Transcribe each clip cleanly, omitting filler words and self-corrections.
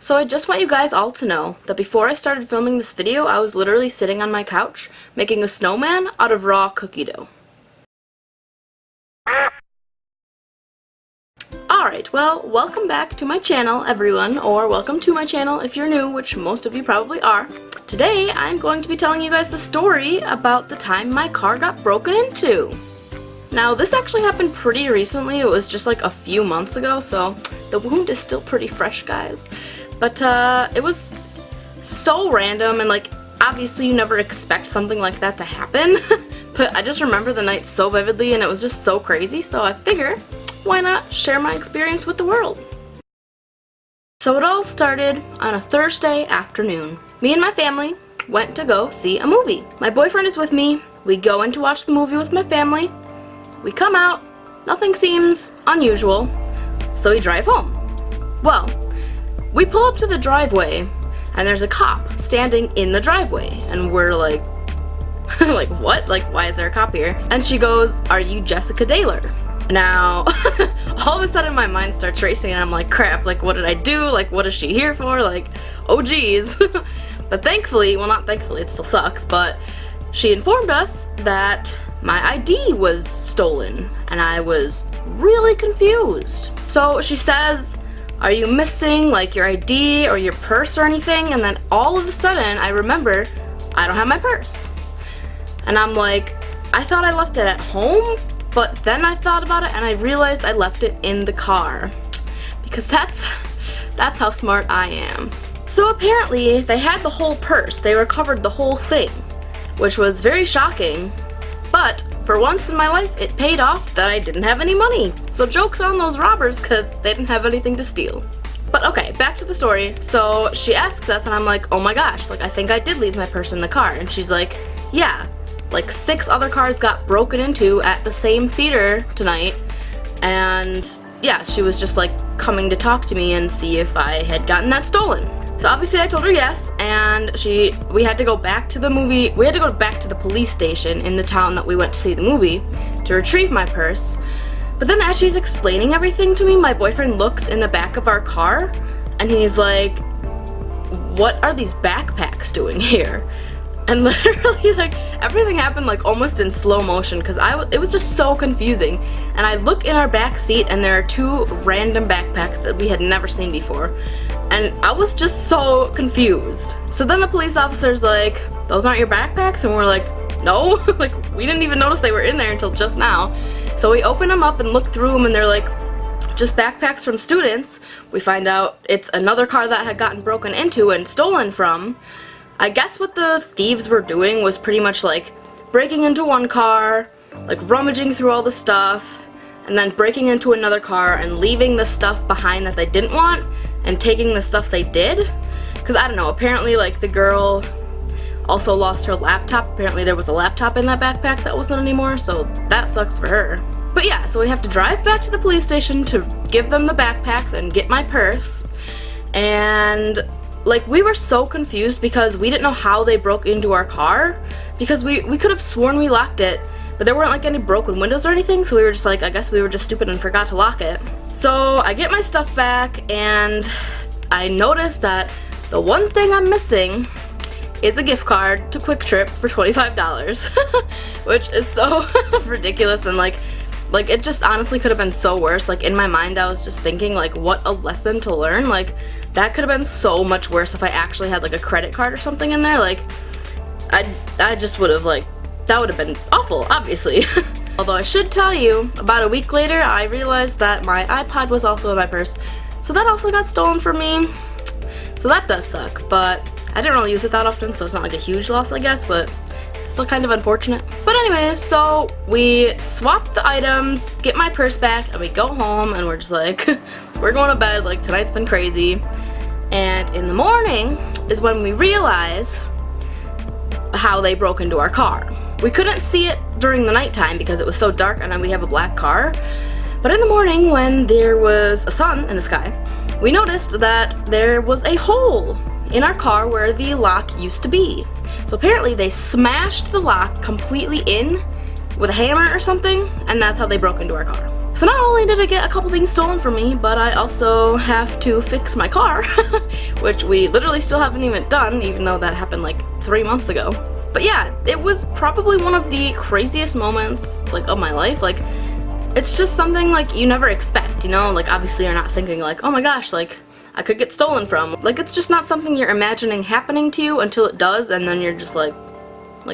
So I just want you guys all to know that before I started filming this video, I was literally sitting on my couch making a snowman out of raw cookie dough. Alright, well, welcome back to my channel, everyone, or welcome to my channel if you're new, which most of you probably are. Today, I'm going to be telling you guys the story about the time my car got broken into. Now, this actually happened pretty recently. It was just like a few months ago, so the wound is still pretty fresh, guys. But it was so random, and like, obviously you never expect something like that to happen. But I just remember the night so vividly, and it was just so crazy, so I figure, why not share my experience with the world? So it all started on a Thursday afternoon. Me and my family went to go see a movie. My boyfriend is with me. We go in to watch the movie with my family. We come out, nothing seems unusual, so we drive home. Well, we pull up to the driveway, and there's a cop standing in the driveway, and we're like, like, what? Like, why is there a cop here? And she goes, "Are you Jessica Daylor?" Now, all of a sudden my mind starts racing, and I'm like, crap, like, what did I do? Like, what is she here for? Like, oh geez. But thankfully, well, not thankfully, it still sucks, but she informed us that my ID was stolen, and I was really confused. So she says, "Are you missing like your ID or your purse or anything?" And then all of a sudden I remember I don't have my purse. And I'm like, I thought I left it at home, but then I thought about it and I realized I left it in the car. Because that's how smart I am. So apparently they had the whole purse. They recovered the whole thing, which was very shocking. But for once in my life, it paid off that I didn't have any money. So joke's on those robbers, because they didn't have anything to steal. But okay, back to the story. So she asks us, and I'm like, oh my gosh, like, I think I did leave my purse in the car. And she's like, yeah, like 6 other cars got broken into at the same theater tonight. And yeah, she was just like coming to talk to me and see if I had gotten that stolen. So obviously I told her yes, and we had to go back to the movie, we had to go back to the police station in the town that we went to see the movie to retrieve my purse. But then as she's explaining everything to me, my boyfriend looks in the back of our car, and he's like, what are these backpacks doing here? And literally, like, everything happened like almost in slow motion, because it was just so confusing. And I look in our back seat, and there are 2 random backpacks that we had never seen before. And I was just so confused. So then the police officer's like, those aren't your backpacks? And we're like, no, like, we didn't even notice they were in there until just now. So we open them up and look through them, and they're like, just backpacks from students. We find out it's another car that had gotten broken into and stolen from. I guess what the thieves were doing was pretty much like breaking into one car, like rummaging through all the stuff, and then breaking into another car and leaving the stuff behind that they didn't want, and taking the stuff they did. Because I don't know, apparently like the girl also lost her laptop. Apparently there was a laptop in that backpack that wasn't anymore, so that sucks for her. But yeah, so we have to drive back to the police station to give them the backpacks and get my purse. And like, we were so confused because we didn't know how they broke into our car, because we could have sworn we locked it, but there weren't like any broken windows or anything, so we were just like, I guess we were just stupid and forgot to lock it. So I get my stuff back, and I notice that the one thing I'm missing is a gift card to Quick Trip for $25, which is so ridiculous, and like it just honestly could have been so worse. Like, in my mind I was just thinking, like, what a lesson to learn. Like, that could have been so much worse if I actually had like a credit card or something in there. Like, I just would have, like, that would have been awful, obviously. Although I should tell you, about a week later I realized that my iPod was also in my purse, so that also got stolen from me. So that does suck, but I didn't really use it that often, so it's not like a huge loss, I guess, but still kind of unfortunate. But anyways, so we swap the items, get my purse back, and we go home, and we're just like, we're going to bed, like, tonight's been crazy. And in the morning is when we realize how they broke into our car. We couldn't see it during the nighttime because it was so dark, and then we have a black car. But in the morning, when there was a sun in the sky, we noticed that there was a hole in our car where the lock used to be. So apparently they smashed the lock completely in with a hammer or something, and that's how they broke into our car. So So not only did I get a couple things stolen from me, but I also have to fix my car, which we literally still haven't even done, even though that happened like 3 months ago. But yeah, it was probably one of the craziest moments like of my life. Like, it's just something like you never expect, you know? Like, obviously you're not thinking like, oh my gosh, like I could get stolen from. Like, it's just not something you're imagining happening to you until it does, and then you're just like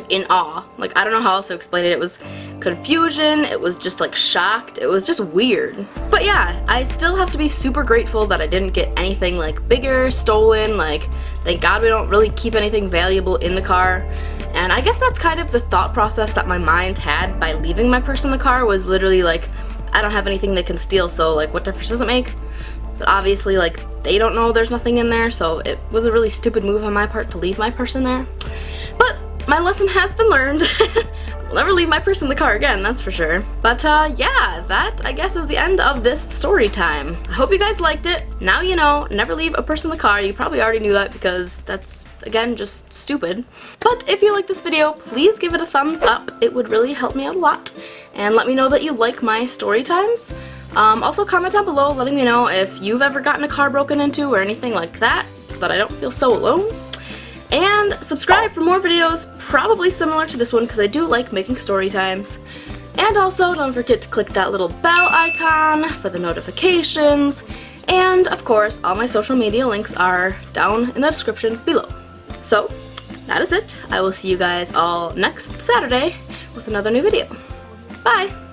in awe. Like, I don't know how else to explain it. It was confusion, it was just like shocked, it was just weird. But yeah, I still have to be super grateful that I didn't get anything like bigger stolen. Like, thank God we don't really keep anything valuable in the car. And I guess that's kind of the thought process that my mind had by leaving my purse in the car, was literally like, I don't have anything they can steal, so like what difference does it make? But obviously like they don't know there's nothing in there, so it was a really stupid move on my part to leave my purse in there. But my lesson has been learned. I'll never leave my purse in the car again, that's for sure. But yeah, that I guess is the end of this story time. I hope you guys liked it. Now you know, never leave a purse in the car. You probably already knew that because that's, again, just stupid. But if you like this video, please give it a thumbs up. It would really help me out a lot. And let me know that you like my story times. Also comment down below letting me know if you've ever gotten a car broken into or anything like that, so that I don't feel so alone. And subscribe for more videos, probably similar to this one because I do like making story times. And also don't forget to click that little bell icon for the notifications. And of course, all my social media links are down in the description below. So that is it. I will see you guys all next Saturday with another new video. Bye!